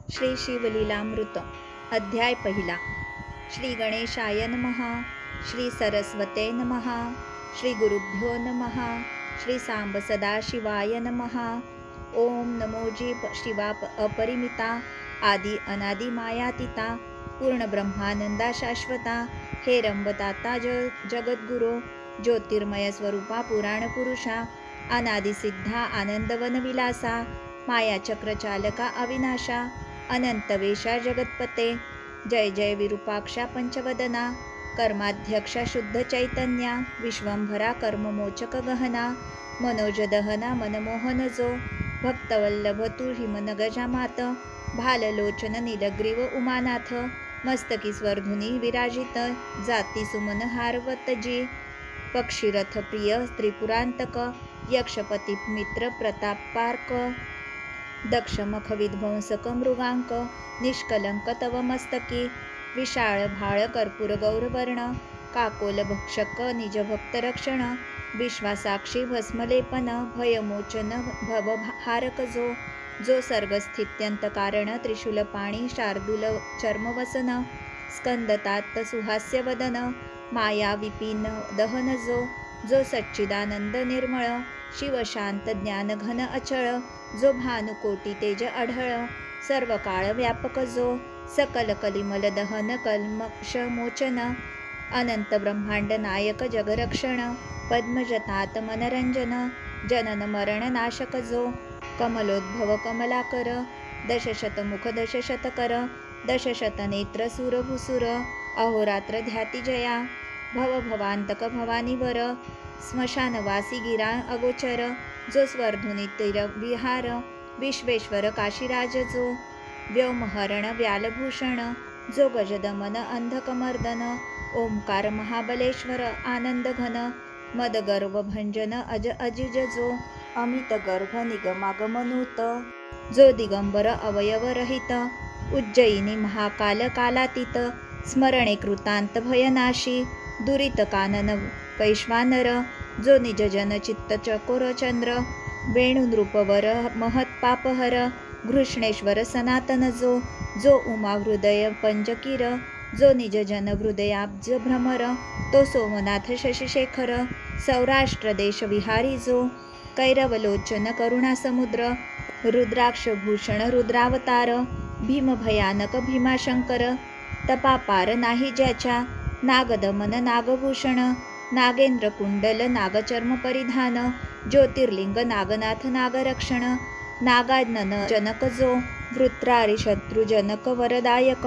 श्री शिवलीलामृत अध्याय पहिला. श्री गणेशाय नमः. श्री सरस्वते नमः. श्री गुरुभ्यो नमः. श्री सांब सदाशिवाय नमः. ओम नमोजी शिवा अपरिमिता आदि अनादि मायातीता पूर्ण ब्रह्मानंदा शाश्वता हे रंबताता जगद्गुरो ज्योतिर्मय स्वरूपा पुराण पुरुषा अनादि सिद्धा आनंदवन विलासा मायाचक्र चालका अविनाशा अनंतवेशा जगत्पते जय जय विरूपाक्षा पंचवदना कर्माध्यक्षा शुद्ध चैतन्या विश्वंभरा कर्ममोचक गहना मनोजदहना मनमोहन जो भक्तवल्लभ तू हिमनगजा मात भाललोचन नीलग्रीव उमानाथ मस्तकी स्वर्धुनी विराजित जाती सुमन हारवतजी पक्षीरथ प्रिय त्रिपुरांतक यक्षपती मित्र प्रतापार्क दक्षमख विध्वंसक मृगांक निष्कलंक तव मस्तकी विशाळ भाळ कर्पूर गौरवर्ण काकोल भक्षक निजभक्त रक्षण विश्वासाक्षी भस्मलेपन भयमोचन भवहारक जो सर्गस्थित्यंत कारण त्रिशूल पाणी शार्दूल चर्मवसन स्कंदतात सुहास्य वदन माया विपिन दहन जो सच्चिदानंद निर्मळ शिवशांत ज्ञान घन अचळ जो भानुकोटी तेज अढळ सर्व काळ व्यापक जो सकल कलिमल दहन कल्मष मोचन अनंत ब्रह्मांड नायक जगरक्षण पद्मजतात मनरंजन जनन मरण नाशक जो कमलोद्भव कमलाकर दशशतमुख दशशतकर दशशत नेत्र सुरभुसुर अहोरात्र ध्याती जया भवभवांतक भवानीवर स्मशानवासी गिरा अगोचर जो स्वर्धुनी तिर विहार विश्वेश्वर काशीराज जो व्योमहरण व्यालभूषण जो गजदमन अंधकमर्दन ओंकार महाबलेश्वर आनंद घन मदगर्व भंजन अजिज जो अमित गर्भ निगमागमनूत जो दिगंबर अवयवरहित उज्जयिनी महाकाल कालातीत स्मरणे कृतांत भयनाशी दुरित कानन वैश्वानर जो निजजन चित्त चकोर चंद्र वेणुनृपवर महत्पापहर घृष्णेश्वर सनातन जो उमा हृदय पंजकीर जो निजजन हृदयाब्ज भ्रमर तो सोमनाथ शशिशेखर सौराष्ट्र देश विहारी जो कैरवलोचन करुणा समुद्र रुद्राक्षभूषण रुद्रावतार भीम भयानक भीमाशंकर तपापार नाही ज्याच्या नागदमन नागभूषण नागेंद्र कुंडल नागचर्म परिधान ज्योतिर्लिंग नागनाथ नागरक्षण नागानन जनक जो वृत्रारी शत्रुजनक वरदायक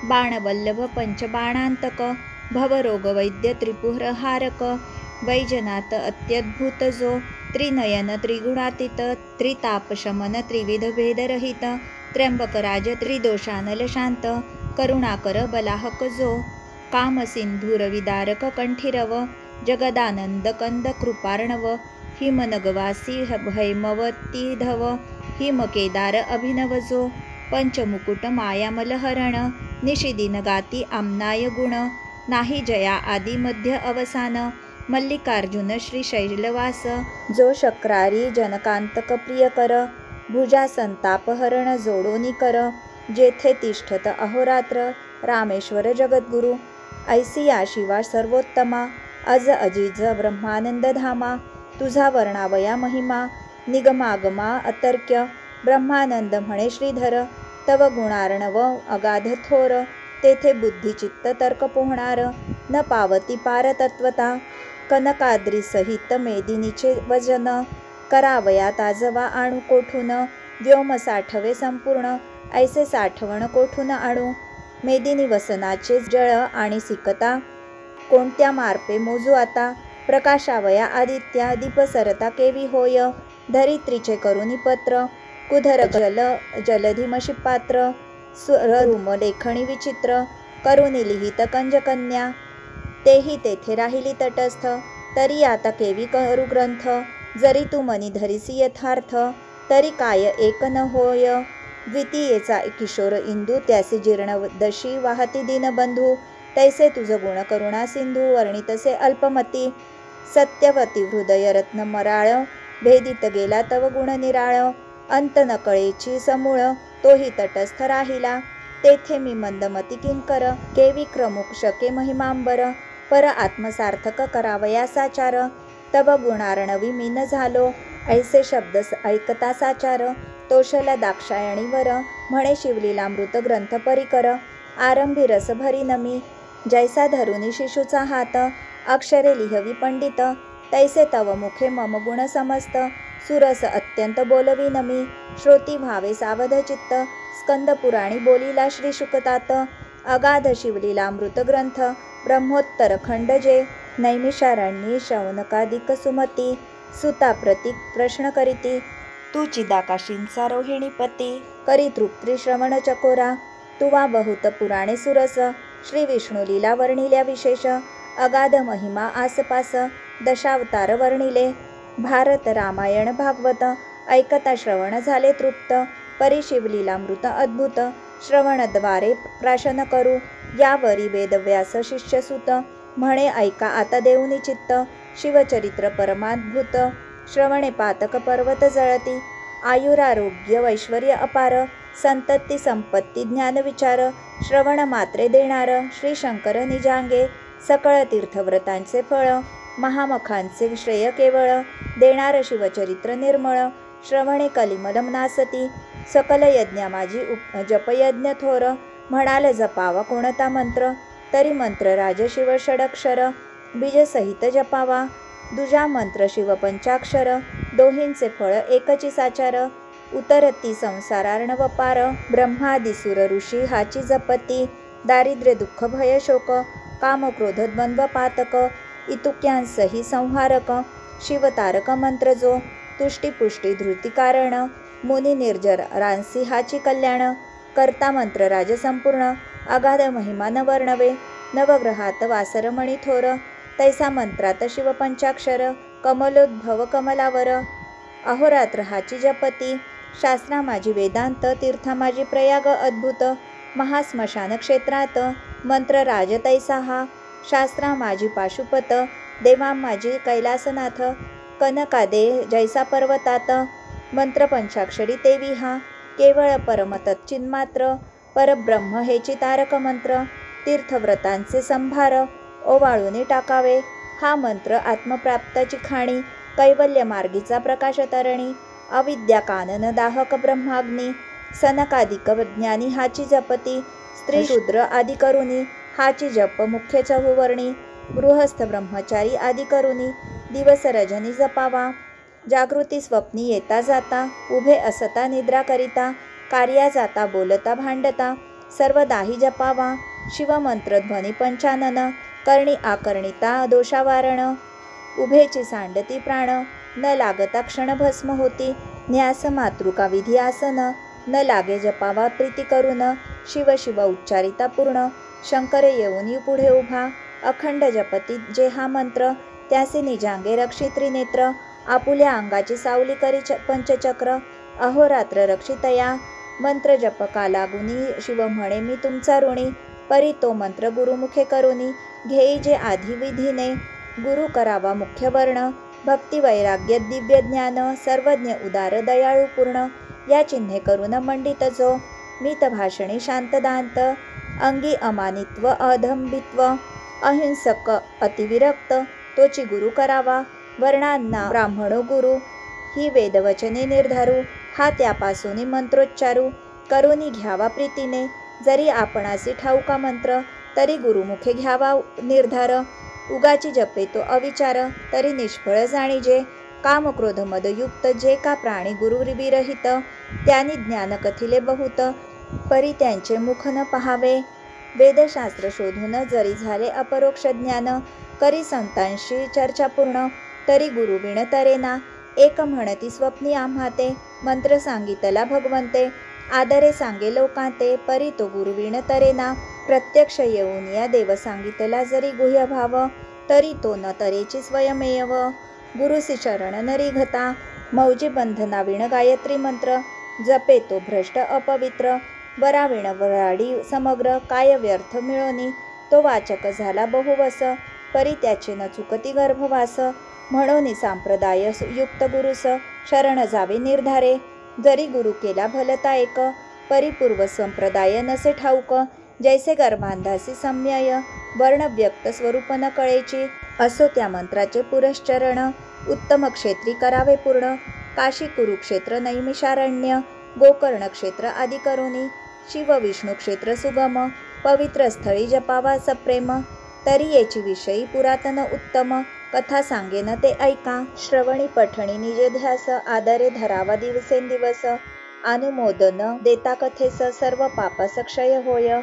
बाणवल्लभ पंचबाणांतक भवरोग वैद्य त्रिपुरहारक वैजनाथ अत्यद्भुत जो त्रिनयन त्रिगुणातीत त्रितापशमन त्रिविध भेदरहित त्र्यंबकराज त्रिदोषानल शांत करुणाकर बलाहक जो कामसिंधूर विदारक कंठीरव जगदानंद कंद कृपार्णव हिमनगवासी भैमवती धव हिमकेदार अभिनव जो पंचमुकुट मायामलहरण निशिदिन गाती आमनाय गुण नाही जया आदि मध्य अवसान मल्लिकार्जुन श्री शैलवास जो शक्रारी जनकांतक प्रियकर भुजा संतापहरण जोडोनी कर जेथे तिष्ठत अहोरात्र रामेश्वर जगद्गुरु ऐसिया शिवा सर्वोत्तमा अज अजिज ब्रह्मानंद धामा तुझा वर्णावया महिमा निगमागमा अतर्क्य ब्रह्मानंद म्हणे श्रीधर तव गुणार्णव अगाध थोर तेथे बुद्धिचित्त तर्क पोहणार न पावती पारतत्वता कनकाद्री सहित मेदिनीचे वजन करावया ताजवा आणू कोठून व्योम साठवे संपूर्ण ऐसे साठवण कोठून आणू मेदिनी वसनाचे जळ आणि सिकता कोणत्या मार्पे मोजू आता प्रकाशावया आदित्या दीपसरता केवी होय धरित्रीचे करुणी पत्र कुधर जलधिमशी पात्र सुररुम लेखणी विचित्र करुणी लिहित कंजकन्या तेही तेथे राहिली तटस्थ तरी आता केवी करू ग्रंथ जरी तू मनी धरिसी यथार्थ तरी काय एक न होय द्वितीयेचा किशोर इंदू त्यासी जीर्णदशी वाहती दीनबंधू तैसे तुझ गुण करुणा सिंधू वर्णितसे अल्पमती सत्यवती हृदय रत्न मराळ भेदित गेला तव गुण निराळ अंत नकळेची समूळ तोही तटस्थ राहिला. तेथे मी मंदमती किंकर, के विक्रमुक शके महिमांबर, पर आत्मसार्थक करावया साचार, तब गुणार्णवी मी न झालो, ऐसे शब्द ऐकता साचार, तोषल दाक्षायणीवर, म्हणे शिवलीलामृत ग्रंथ परिकर, आरंभी रस भरी नमी, जैसा धरुनी शिशूचा हात, अक्षरे लिहवी पंडित, तैसे तव मुखे मम गुण समस्त, सुरस अत्यंत बोलवी नमी, श्रोती व्हावे सावध चित्त, स्कंद पुराणी बोलिला श्री शुकतात, अगाध शिवलीलामृत ग्रंथ, ब्रह्मोत्तर खंड जे, नैमिषारण्ये शौनकादिक सुमती, सुता प्रतीक प्रश्न करीती, तू चिदाकाशींचा रोहिणीपती, करी तृप्ती श्रवण चकोरा, तुवा बहुत पुराणे सुरस, श्री विष्णू लीला वर्णिल्या विशेष, अगाध महिमा आसपास, दशावतार वर्णिले, भारत रामायण भागवत, ऐकता श्रवण झाले तृप्त, परी शिवलीलामृत अद्भुत, श्रवणद्वारे प्राशन करू, यावरी वेदव्यास शिष्यसुत, म्हणे ऐका आता देऊनी चित्त, शिवचरित्र परमाद्भुत, श्रवणे पातक पर्वत जळती, आयुरारोग्य वैश्वर्य अपार, संतती संपत्ती ज्ञान विचार, श्रवण मात्रे देणार, श्री शंकर निजांगे, सकळ तीर्थव्रतांचे फळ, महामखांचे श्रेय केवळ, देणार शिवचरित्र निर्मळ, श्रवणे कलिमलम नासती, सकल यज्ञ माझी जपयज्ञ थोर, म्हणाल जपावा कोणता मंत्र, तरी मंत्र राज शिव षडक्षर, बीजसहित जपावा, दुजा मंत्र शिव पंचाक्षर, दोहींचे फळ एकची साचार, उतरती संसारार्णव पार, ब्रह्मादिसुर ऋषी हाची जपती, दारिद्र्य दुःख भय शोक, काम क्रोध द्वंद्व पातक, इतुक्यांसही संहारक, शिवतारक मंत्र जो, तुष्टी पुष्टी धृती कारण, मुनी निर्जर रांसी हाची कल्याण, कर्ता मंत्र राज संपूर्ण, अगाध महिमा न वर्णवे, नवग्रहात वासरमणी थोर, तैसा मंत्रात शिव पंचाक्षर, कमलोद्भव कमलावर, अहोरात्र हाची जपती, शास्त्रा माझी वेदांत, तीर्था माझी प्रयाग अद्भुत, महास्मशान क्षेत्रात, मंत्र राज तैसा हा, शास्त्रा माझी पाशुपत, देवा माझी कैलासनाथ, कनकादे जैसा पर्वतात, मंत्र पंचाक्षरी तेवी हा, केवळ परमतच्चिन्मात्र, परब्रह्म हेची तारक मंत्र, तीर्थव्रतांचे संभार, ओवाळून टाकावे, हा मंत्र आत्मप्राप्ताची खाणी, कैवल्य मार्गीचा प्रकाश तरणी, अविद्या कानन दाहक ब्रह्माग्नी, सनकादिक ज्ञानी हाची जपती, स्त्री शूद्र आदी करुणी, हाची जप मुख्य चहुवर्णी, गृहस्थ ब्रह्मचारी आदी करुणी, दिवस रजनी जपावा, जागृती स्वप्नी येता जाता, उभे असता निद्रा करिता, कार्या जाता बोलता भांडता, सर्वदाही जपावा, शिवमंत्र ध्वनी पंचानन, करणी आकर्णिता दोषावारण, उभेची सांडती प्राण, न लागता क्षण भस्म होती, न्यास मातृका विधी आसन, न लागे जपावा प्रीती करून, शिव शिव उच्चारिता पूर्ण, शंकर येऊन पुढे उभा, अखंड जपती जे हा मंत्र, त्यासी निजांगे रक्षी त्रिनेत्र, आपुल्या अंगाची सावली करी पंचचक्र, अहोरात्र रक्षितया, मंत्र जप कालागुनी, शिव म्हणे मी तुमचा ऋणी, परी तो मंत्र गुरुमुखे करुनी, घेई जे आधी विधीने, गुरु करावा मुख्य वर्ण, भक्ती वैराग्य दिव्य ज्ञान, सर्वज्ञ उदार दयाळू पूर्ण, या चिन्हे करून मंडित जो, मित भाषणी शांतदांत, अंगी अमानित्व अधंबित्व, अहिंसक अतिविरक्त, तोची गुरु करावा, वर्णांना ब्राह्मणो गुरु, ही वेदवचने निर्धारू, हा त्यापासून मंत्रोच्चारू, करुनी घ्यावा प्रीतीने, जरी आपणासी ठाऊका मंत्र, तरी गुरुमुखे घ्यावा निर्धार, उगाची जपे तो अविचार, तरी निष्फळ जाणीजे, काम क्रोध मदयुक्त जे का प्राणी गुरु विरहित, त्यांनी ज्ञान कथिले बहुत, परी त्यांचे मुख न पहावे, वेदशास्त्र शोधून जरी झाले अपरोक्ष ज्ञान, करी संतांशी चर्चा पूर्ण, तरी गुरु विण तरेना, एक म्हणती स्वप्नी आम्हाते, मंत्र सांगितला भगवंते, आदरे सांगे लोकांते, परी तो गुरुविण तरेना, प्रत्यक्ष येऊन या देव सांगितला जरी गुह्य भाव, तरी तो न तरेची स्वयमेव, गुरुसी शरण नरिघता, मौजी बंधना विण गायत्री मंत्र, जपे तो भ्रष्ट अपवित्र, वराविण वराडी समग्र, काय व्यर्थ मिळोनी, तो वाचक झाला बहुवस, परी त्याचे न चुकती गर्भवास, म्हणून सांप्रदाय युक्त गुरुस, शरण जावे निर्धारे, जरी गुरु केला भलता एक, परिपूर्व संप्रदाय नसे ठाऊक, जैसे गर्भांधासी सम्यय वर्ण व्यक्त स्वरूप न कळेची. असो त्या मंत्राचे पुरश्चरण, उत्तम क्षेत्री करावे पूर्ण. काशी कुरुक्षेत्र नैमिषारण्य, गोकर्ण क्षेत्र आदी करुणी. शिव विष्णू क्षेत्र सुगम, पवित्र स्थळी जपावा सप्रेम. तरी येची विषयी पुरातन उत्तम, कथा सांगेन ते ऐका. श्रवणी पठणी निजध्यास, आदरे धरावा दिवसेंदिवस. अनुमोदन देता कथेस, सर्व पापास क्षय होय.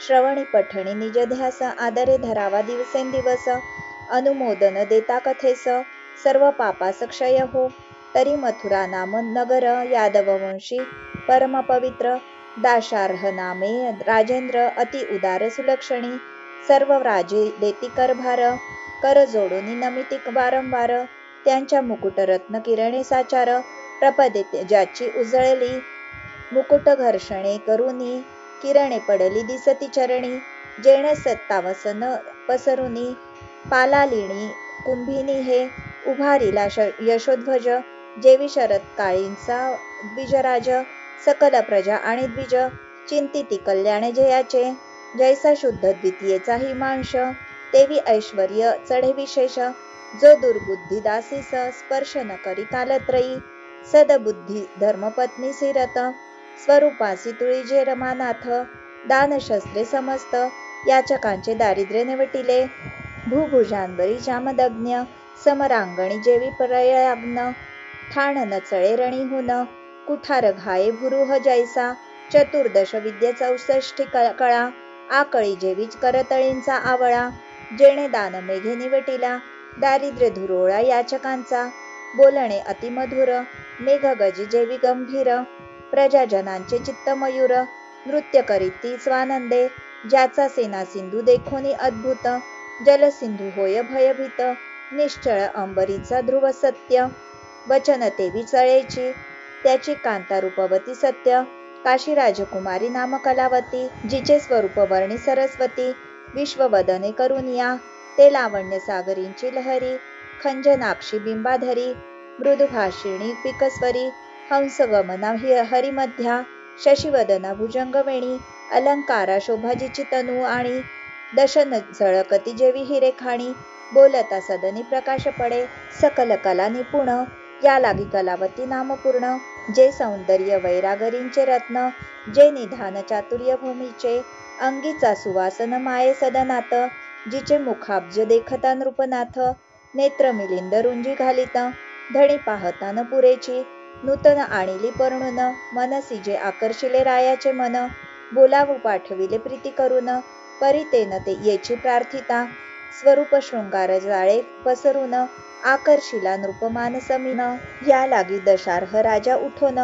श्रवणी पठणी निजध्यास, आदरे धरावा दिवसेंदिवस. अनुमोदन देता कथेस, सर्व पापास क्षय हो. तरी मथुरा नाम नगर, यादववंशी परम पवित्र. दाशार्ह नामे राजेंद्र, अति उदार सुलक्षणी. सर्व राजे देती करभार, कर जोडून नमिती वारंवार. त्यांच्या मुकुट रत्न किरणे साचार, प्रपदे ज्याची उजळली. मुकुट घर्षणे करुनी, किरणे पडली दिसती चरणी. जेणे सत्तावसन पसरुनी, पालालिणी कुंभिनी हे. उभारिला यशोध्वज, जेवी शरद काळींचा द्विजराज. सकल प्रजा आणि द्विज, चिंतिती कल्याण जयाचे. जैसा शुद्ध द्वितीयेचा हिमांश, तेवी ऐश्वर्य चढे विशेष. जो दुर्बुद्धी दासीस, स्पर्श न करी कालत्रयी. सदबुद्धी धर्मपत्नी सिरत, स्वरूपासी तुळीजे रमानाथ. दानशस्त्रे समस्त, याचकांचे दारिद्र्य निवटिले. भूभुजांवरी जामदग्न्य, समरांगणी जेवी प्रयाग्न. ठाण नचळे रणीहून, कुठार घाये भुरुह जैसा. चतुर्दश विद्या 64 कळा, आकळी जेवी करतळींचा आवळा. जेणे दान मेघे निवटिला, दारिद्र्य धुरोळा याचकांचा. बोलणे अतिमधुर, मेघगजी जेवी गंभीर. प्रजाजनांचे चित्त मयूर, नृत्य करीती स्वानंदे. ज्याचा सेना सिंधू देखोनी अद्भुत, जलसिंधू होय भयभीत. निश्चळ अंबरीचा ध्रुव सत्य, वचन तेवी चळेची. त्याची कांता रूपवती सत्य, काशी राजकुमारी नाम कलावती. जिचे स्वरूप वर्णी सरस्वती, विश्ववदने करुनिया. ते लावण्य सागरींची लहरी, खंजनाक्षी बिंबाधरी. मृदुभाषिणी पिकस्वरी, हंसगमना हरिमध्या. शशिवदना भुजंगवेणी, अलंकारा शोभा जिची तनू आणि. दशन झळकती जेवी हिरेखाणी, बोलता सदनी प्रकाश पडे. सकल कला निपुण, या लागी कलावती नाम पूर्ण. जे सौंदर्य वैरागरींचे रत्न, जे निधान चातुर्य भूमीचे. अंगीचा सुवासन माये सदनात, जिचे मुखाब्ज देखता नृपनाथ. नेत्र मिलिंद रुंजी घालित, धणी पाहता न पुरेची. नूतन आणिली परणून, मनसी जे आकर्षिले रायाचे मन. बोलावू पाठविले प्रीती करून, परितेन ते येची प्रार्थिता. स्वरूप शृंगार जाळे पसरून, आकर्षिला नृपमान समीन. या लागी दशार्ह राजा उठोन,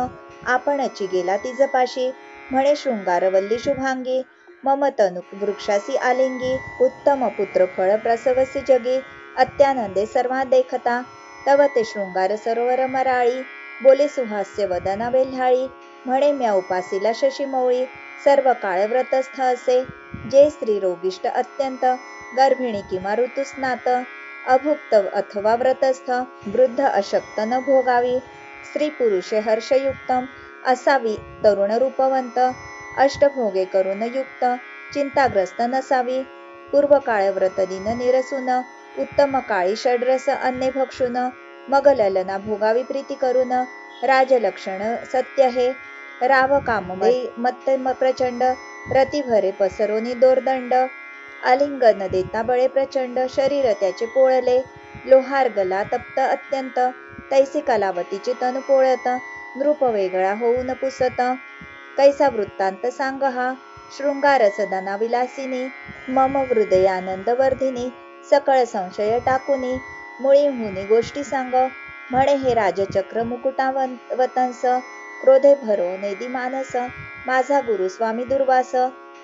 आपणची गेला तिजपाशी. म्हणे शृंगारवल्ली शुभांगी, मम तनु वृक्षासी आलिंगी. उत्तम पुत्र फळ प्रसवसी जगी, अत्यानंदे सर्वा देखता. तव ते शृंगार सरोवर मराळी, बोले सुहास्य वदना वेल्हाळी. म्हणे म्या उपासीला शशीमौळी, सर्व काळ व्रतस्थ असे. जे स्त्री रोगिष्ट अत्यंत, गर्भिणी किंवा ऋतुस्नात. अभुक्त अथवा व्रतस्थ, वृद्ध अशक्त न भोगावी. स्त्री पुरुषे हर्षयुक्तम, असावी तरुण रूपवंत. अष्टभोगे करून युक्त, चिंताग्रस्त नसावी. पूर्वकाळ व्रतदिन निरसून, उत्तम काळी षड्रस अन्ने भक्षून. मग ललना भोगावी प्रीती करून, राजलक्षण सत्य हे. राव काममयी मत्त प्रचंड, रतिभरे पसरोनी दोर्दंड. आलिंगन देता बळे प्रचंड, शरीर त्याचे पोळले. लोहार गला तप्त अत्यंत, तैसी कलावतीचे तनु पोळत. नृप वेगळा होऊन पुसत, कैसा वृत्तांत सांग हा. शृंगार सदना विलासिनी, मम हृदयानंद वर्धिनी. सकळ संशय टाकुनी, मुळी हुनी गोष्टी सांग. म्हणे हे राजचक्र मुकुटावतंस, क्रोधे भरो नेदी मानस. माझा गुरु स्वामी दुर्वास,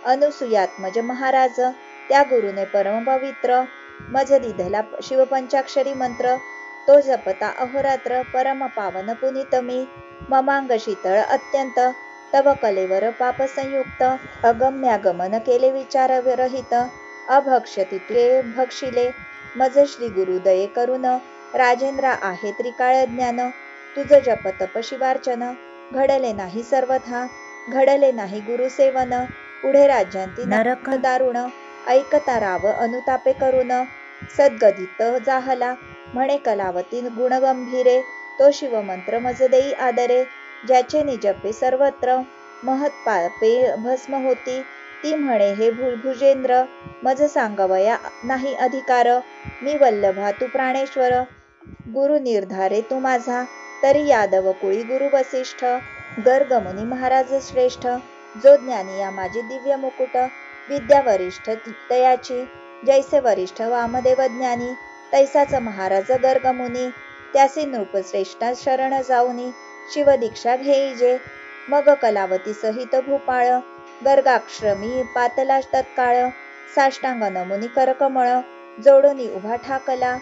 अनुसुयात्मज महाराज. त्या गुरुने परम पवित्र, मज दिधला शिवपंचाक्षरी मंत्र. तो जपता अहोरात्र, परम पावन पुनीत मी. ममांग शीतळ अत्यंत, तव कलेवर पाप संयुक्त. अगम्यागमन केले विचार रहित, अभक्ष्यति ते भक्षिले. मज श्री गुरु दये करून, राजेंद्रा आहे त्रिकाळ ज्ञान. तुझ जप तप शिवार्चन, घडले नाही सर्वथा. घडले नाही गुरुसेवन, पुढे राज्यांती नरक दारुण, ऐकता राव अनुतापे करून, सद्गदित जाहला म्हणे कलावती गुणगंभीरे, तो शिवमंत्र मज देई आदरे, ज्याचे निजपे सर्वत्र महत पापे भस्म होती, ती म्हणे हे भुजेंद्र, मज सांगवया नाही अधिकार, मी वल्लभा तू प्राणेश्वर, गुरु निर्धारे तू माझा, तरी यादव कुळी गुरु वसिष्ठ, गर्गमुनी महाराज श्रेष्ठ, जो ज्ञानी या माझी दिव्य मुकुट, विद्या वरिष्ठ तयाची, जैसे वरिष्ठ वामदेव ज्ञानी, तैसाच महाराज गर्गमुनी, त्यासी नृपश्रेष्ठ शरण जाऊनी, शिवदीक्षा घेईजे, मग कलावती सहित भूपाळ, गर्गाश्रमी पातला तत्काळ, साष्टांग नमुनी करकमळ, जोडूनी उभा ठाकला,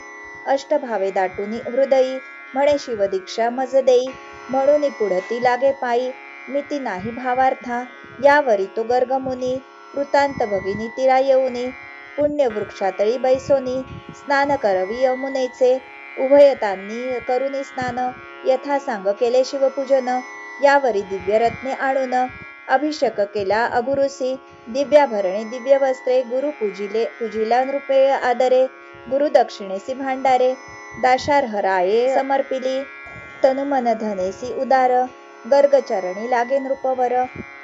अष्टभावे दाटूनी हृदयी, म्हणे शिवदीक्षा मज देई, म्हणून पुढती लागे पायी, मिती नाही भावार्था, यावरी तो गर्गमुनी, वृत्तांत भगिनी तिरा येऊनी, पुण्य वृक्षातळी बैसोनी, स्नान करवी यमुनेचे, उभयतांनी करुनी स्नान, यथा सांग केले शिवपूजन, यावरी दिव्य रत्ने आणून, अभिषेक केला अगुरुसी, दिव्याभरणे दिव्य वस्त्रे, गुरु पूजिला नृपे आदरे, गुरु दक्षिणेसी भांडारे, दाशार्हराये समर्पिली, तनुमन धनेसी उदार, गर्गचरणी लागे नृपवर,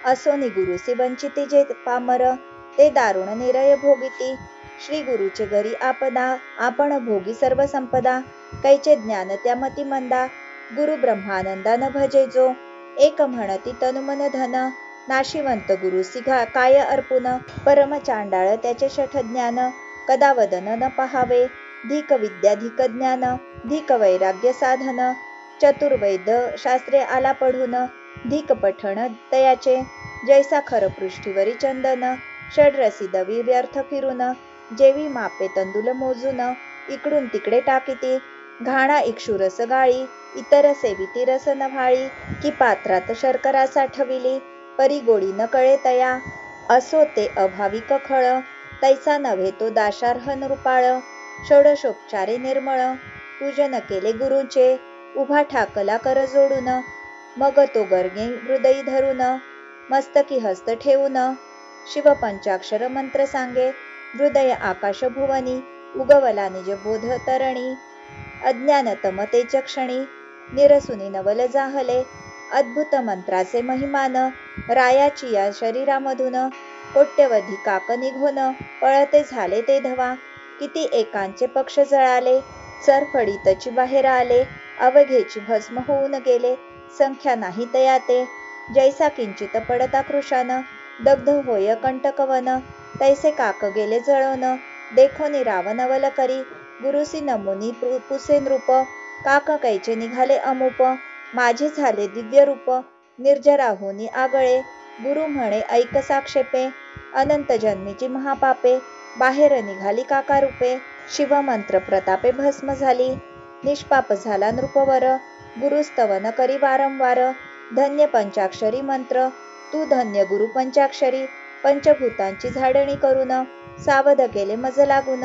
असोनी गुरुसी वंचिती जे पामर, ते दारुण निरय भोगिती, श्री गुरुचे घरी आपदा, आपण भोगी सर्व संपदा, कैचे ज्ञान त्या मती मंदा, गुरु ब्रह्मानंदा न भजे जो, एक म्हणती तनुमन धन, नाशिवंत गुरुसी काय अर्पुन, परम चांडाळ त्याचे शठ ज्ञान, कदा वदन न पहावे, धिक विद्या धिक ज्ञान, धिक वैराग्य साधन, चतुर्वेद शास्त्रे आला पढून, धिक पठण तयाचे, जैसा खर पृष्ठीवरी चंदन, षड्रसी दवी व्यर्थ फिरून, जेवी मापे तंदुल मोजून, इकडून तिकडे टाकीती, घाणा इक्षुरस गाळी, इतर सेविती रस नव्हाळी, की पात्रात शर्करा साठविली, परी गोडी न कळे तया, असो ते अभाविक खळ, तैसा नव्हे तो दाशार्ह नृपाळ, षोडशोपचारे निर्मळ, पूजन केले गुरुचे, उभा ठाकला कर जोडून, मग तो गर्गे हृदयी धरून, मस्तकी हस्त ठेवून, शिव पंचाक्षर मंत्र सांगे, हृदय आकाश भुवनी, उगवला निज बोध तरणी, अज्ञानतम तेज क्षणी, निरसुनी नवल जाहले, अद्भुत मंत्राचे महिमान, रायाची या शरीरामधून, कोट्यवधी काक निघून, पळते झाले ते धवा, किती एकांचे पक्ष जळाले, चरफडीतची बाहेर आले, अवघेची भस्म होऊन गेले, संख्या नाही तयाते, जैसा किंचित पडता कृशान, दग्ध होय कंटकवन, तैसे काक गेले जळून, देखोनी रावनवल करी, गुरुसी नमुनी पुसे नृप, काक कैचे निघाले अमूप, माझे झाले दिव्य रूप, निर्जराहुनी आगळे, गुरु म्हणे ऐक साक्षेपे, अनंत जन्मीची महापापे, बाहेर निघाली काकारूपे, शिवमंत्र प्रतापे भस्म झाली, निष्पाप झाला नृपवर, गुरुस्तवन करी वारंवार, धन्य पंचाक्षरी मंत्र, तू धन्य गुरु पंचाक्षरी, पंचभूतांची झाडणी करून, सावध केले मज लागून,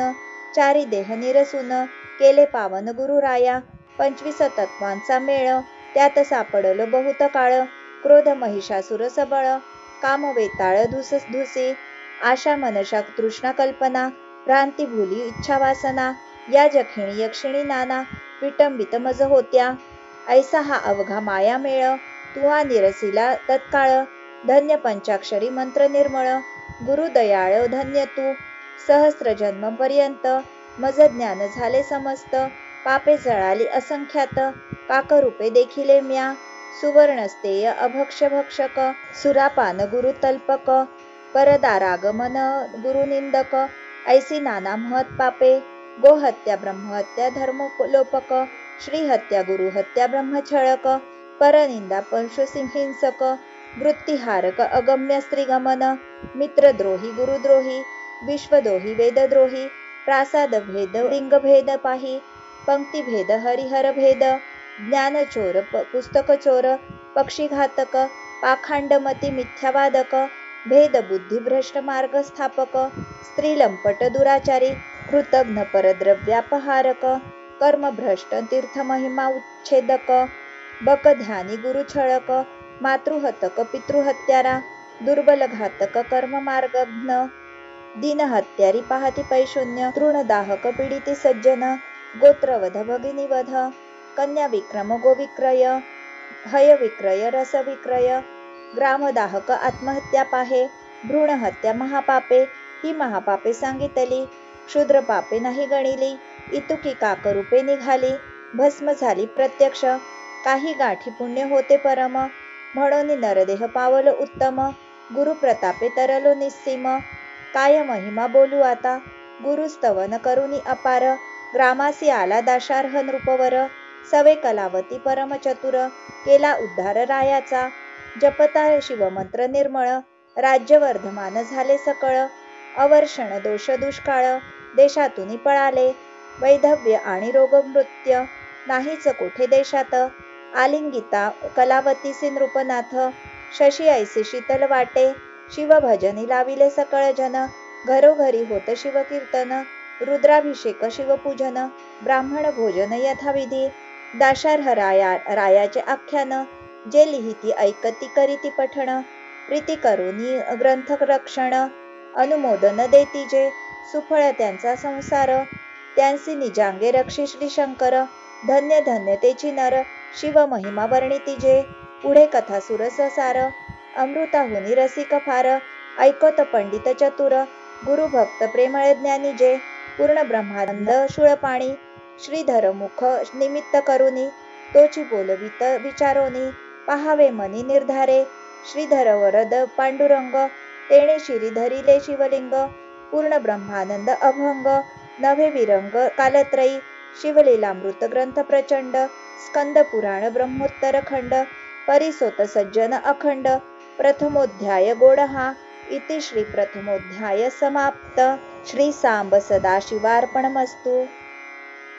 चारी देह निरसून, केले पावन गुरुराया, 25 तत्वांचा मेळ, त्यात सापडलो बहुत काळ, क्रोध महिषासुर सबळ, काम वेताळ धुसी, आशा मनशा तृष्णा कल्पना, भ्रांती भुली इच्छा वासना, या जखिणी यक्षिणी नाना, विटंबित मज होत्या, ऐसा हा अवघा माया मेळ, तुवा निरसिला तत्काळ, धन्य पंचाक्षरी मंत्र निर्मळ, गुरु दयाळ धन्य तू, सहस्र जन्म पर्यंत, मज ज्ञान झाले समस्त, पापे जळाली असंख्यात, काकरूपे देखिले म्या, सुवर्णस्तेय अभक्ष भक्षक, सुरापान गुरु तल्पक, परदारागमन गुरुनिंदक, ऐसी नाना महत पापे, गोहत्या ब्रह्महत्या धर्मलोपक, श्रीहत्या गुरुहत्या ब्रह्मछळक, परनिंदा पशुसिंहिंसक, वृत्तिहारक अगम्य स्त्रीगमन, मित्रद्रोही गुरुद्रोही, विश्वद्रोही वेदद्रोही, प्रासाद भेद लिंगभेद पाही, पंक्तिभेद हरिहर भेद, ज्ञानचोर पुस्तक चोर, पक्षीघातक, पाखांडमती मिथ्यावादक, भेद बुद्धी भ्रष्ट मार्ग स्थापक, स्त्रीलंपट दुराचारी, कृतघ्न परद्रव्यापहारक, कर्मभ्रष्ट तीर्थमहिमा उच्छेदक, बकध्यानी गुरुछळक, मातृहतक पितृहत्यारा, दुर्बल घातक कर्ममार्गघ्न, दीनहत्यारी पाहती पैशून्य, तृणदाहक पीडिती सज्जन, गोत्रवध भगिनीवध, कन्या विक्रम गोविक्रय, हय विक्रय रसविक्रय, ग्रामदाहक आत्महत्या पाहे, भ्रूणहत्या महापापे, ही महापापे सांगितली, क्षुद्र पापे नाही गणिली, इतुकी काकरूपे निघाली, भस्म झाली प्रत्यक्ष, काही गाठी पुण्य होते परम, म्हणून नरदेह पावलो उत्तम, गुरुप्रतापे तरलो निस्सीम, काय महिमा बोलू आता, गुरुस्तवन करुनी अपार, ग्रामासी आला दाशार्ह नृपवर, सवे कलावती परम चतुर, केला उद्धार रायाचा, जपता शिवमंत्र निर्मळ, राज्यवर्धमान झाले सकळ, अवर्षण दोष दुष्काळ, देशातून पळाले, वैधव्य आणि रोग मृत्य, नाहीच कोठे देशात, आलिंगिता कलावतीसी नृपनाथ, शशी ऐसे शीतल वाटे, शिवभजनी लाविले सकळ जन, घरोघरी होत शिवकीर्तन, रुद्राभिषेक शिवपूजन, ब्राह्मण भोजन यथाविधी, दाशार्ह रायाचे आख्यान, जे लिहिती ऐकती करीती पठण, प्रीती करुनी ग्रंथ रक्षण, अनुमोदन देती जे, सुफळ त्यांचा संसार, त्यांसी निजांगे रक्षी श्री शंकर, धन्य धन्य तेची नर, शिव महिमा वर्णिती जे, पुढे कथा सुरससार, अमृताहुनी रसिक फार, ऐकत पंडित चतुर, गुरुभक्त प्रेमळ ज्ञानी जे, पूर्ण ब्रह्मानंद शूळपाणी, श्रीधर मुख निमित्त करुनी, तोची बोलवित विचारोनी, पाहावे मनी निर्धारे, श्रीधर वरद पांडुरंग, तेणे शिरी धरिले शिवलिंग, पूर्ण ब्रह्मानंद अभंग, नभे विरंग कालत्रयी, शिवलीलामृत ग्रंथ प्रचंड, स्कंद पुराण ब्रह्मोत्तर खंड, परिसोत सज्जन अखंड, प्रथमोध्याय गोडहा, इति श्री प्रथमोध्याय समाप्त. श्री सांब सदाशिवार्पणमस्तु.